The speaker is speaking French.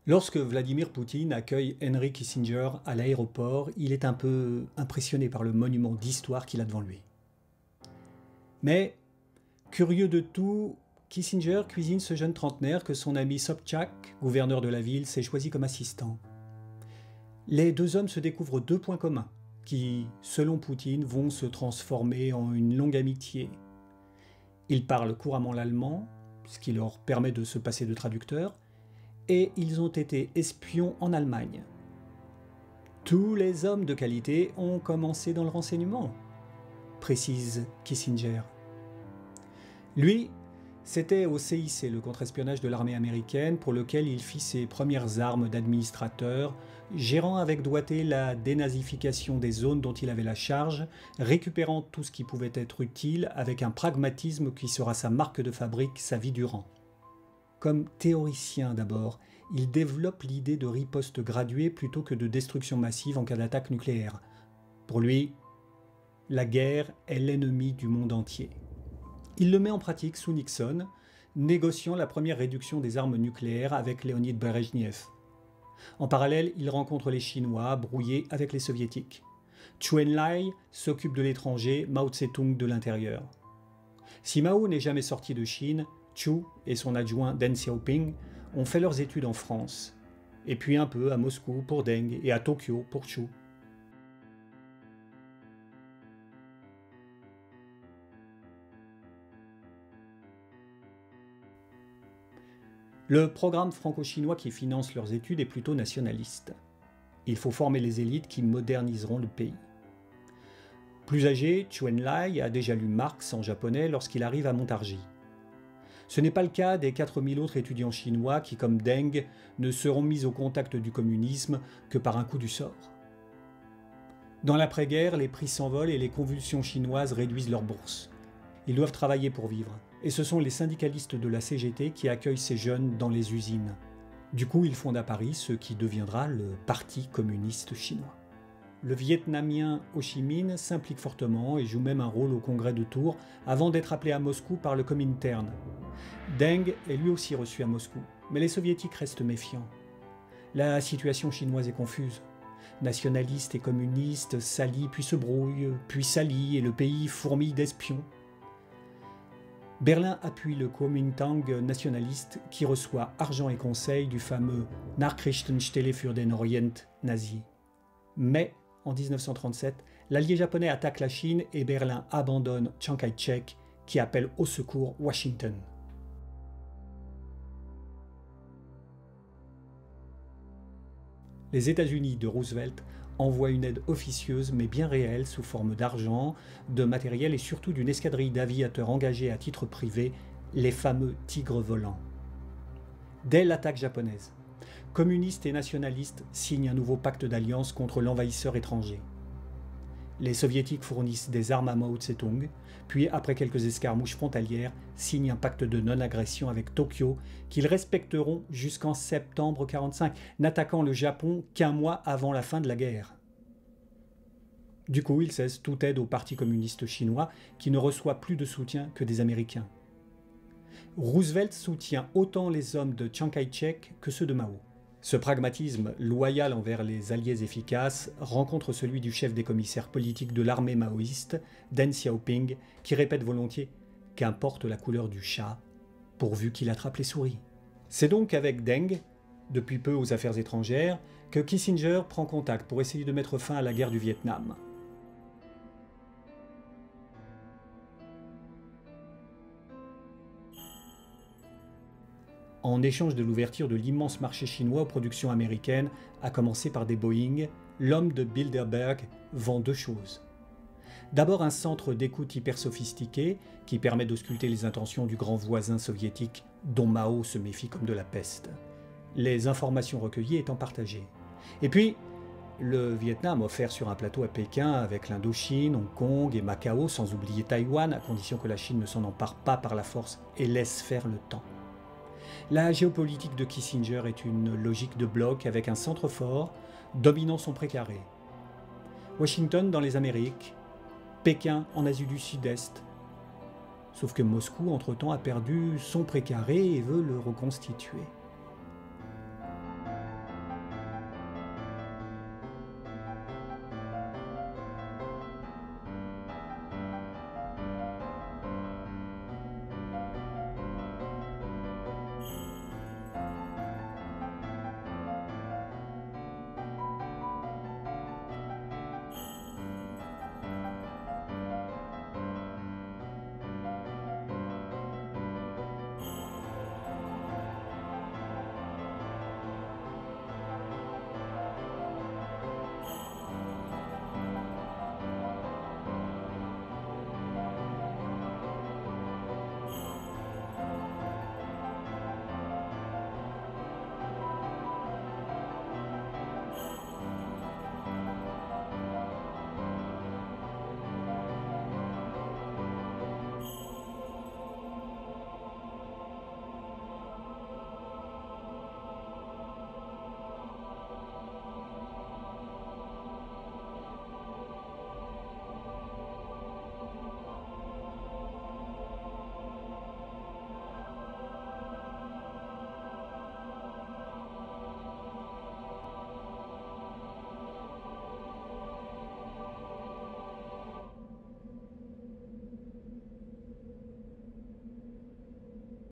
Lorsque Vladimir Poutine accueille Henry Kissinger à l'aéroport, il est un peu impressionné par le monument d'histoire qu'il a devant lui. Mais, curieux de tout, Kissinger cuisine ce jeune trentenaire que son ami Sobchak, gouverneur de la ville, s'est choisi comme assistant. Les deux hommes se découvrent deux points communs, qui, selon Poutine, vont se transformer en une longue amitié. Ils parlent couramment l'allemand, ce qui leur permet de se passer de traducteur, et ils ont été espions en Allemagne. Tous les hommes de qualité ont commencé dans le renseignement, précise Kissinger. Lui, c'était au CIC, le contre-espionnage de l'armée américaine, pour lequel il fit ses premières armes d'administrateur, gérant avec doigté la dénazification des zones dont il avait la charge, récupérant tout ce qui pouvait être utile avec un pragmatisme qui sera sa marque de fabrique sa vie durant. Comme théoricien d'abord, il développe l'idée de riposte graduée plutôt que de destruction massive en cas d'attaque nucléaire. Pour lui, la guerre est l'ennemi du monde entier. Il le met en pratique sous Nixon, négociant la première réduction des armes nucléaires avec Léonid Brejnev. En parallèle, il rencontre les Chinois, brouillés avec les Soviétiques. Zhou Enlai s'occupe de l'étranger, Mao Tse-tung de l'intérieur. Si Mao n'est jamais sorti de Chine, Zhou et son adjoint Deng Xiaoping ont fait leurs études en France, et puis un peu à Moscou pour Deng et à Tokyo pour Zhou. Le programme franco-chinois qui finance leurs études est plutôt nationaliste. Il faut former les élites qui moderniseront le pays. Plus âgé, Zhou Enlai a déjà lu Marx en japonais lorsqu'il arrive à Montargis. Ce n'est pas le cas des 4000 autres étudiants chinois qui, comme Deng, ne seront mis au contact du communisme que par un coup du sort. Dans l'après-guerre, les prix s'envolent et les convulsions chinoises réduisent leurs bourses. Ils doivent travailler pour vivre, et ce sont les syndicalistes de la CGT qui accueillent ces jeunes dans les usines. Du coup, ils fondent à Paris ce qui deviendra le Parti communiste chinois. Le Vietnamien Ho Chi Minh s'implique fortement et joue même un rôle au congrès de Tours avant d'être appelé à Moscou par le Comintern. Deng est lui aussi reçu à Moscou, mais les soviétiques restent méfiants. La situation chinoise est confuse. Nationalistes et communistes s'allient puis se brouillent, puis s'allient et le pays fourmille d'espions. Berlin appuie le Kuomintang nationaliste qui reçoit argent et conseils du fameux Nachrichtenstelle für den Orient nazi. Mais en 1937, l'allié japonais attaque la Chine et Berlin abandonne Chiang Kai-shek qui appelle au secours Washington. Les États-Unis de Roosevelt envoient une aide officieuse mais bien réelle sous forme d'argent, de matériel et surtout d'une escadrille d'aviateurs engagés à titre privé, les fameux Tigres volants. Dès l'attaque japonaise, communistes et nationalistes signent un nouveau pacte d'alliance contre l'envahisseur étranger. Les soviétiques fournissent des armes à Mao Tse-tung, puis après quelques escarmouches frontalières, signent un pacte de non-agression avec Tokyo qu'ils respecteront jusqu'en septembre 1945, n'attaquant le Japon qu'un mois avant la fin de la guerre. Du coup, ils cessent toute aide au Parti communiste chinois qui ne reçoit plus de soutien que des Américains. Roosevelt soutient autant les hommes de Chiang Kai-shek que ceux de Mao. Ce pragmatisme loyal envers les alliés efficaces rencontre celui du chef des commissaires politiques de l'armée maoïste, Deng Xiaoping, qui répète volontiers « qu'importe la couleur du chat, pourvu qu'il attrape les souris ». C'est donc avec Deng, depuis peu aux affaires étrangères, que Kissinger prend contact pour essayer de mettre fin à la guerre du Vietnam. En échange de l'ouverture de l'immense marché chinois aux productions américaines, à commencer par des Boeing, l'homme de Bilderberg vend deux choses. D'abord un centre d'écoute hyper sophistiqué qui permet d'ausculter les intentions du grand voisin soviétique dont Mao se méfie comme de la peste, les informations recueillies étant partagées. Et puis, le Vietnam offert sur un plateau à Pékin avec l'Indochine, Hong Kong et Macao, sans oublier Taïwan, à condition que la Chine ne s'en empare pas par la force et laisse faire le temps. La géopolitique de Kissinger est une logique de bloc avec un centre fort dominant son précaré. Washington dans les Amériques, Pékin en Asie du Sud-Est. Sauf que Moscou, entre-temps, a perdu son précaré et veut le reconstituer.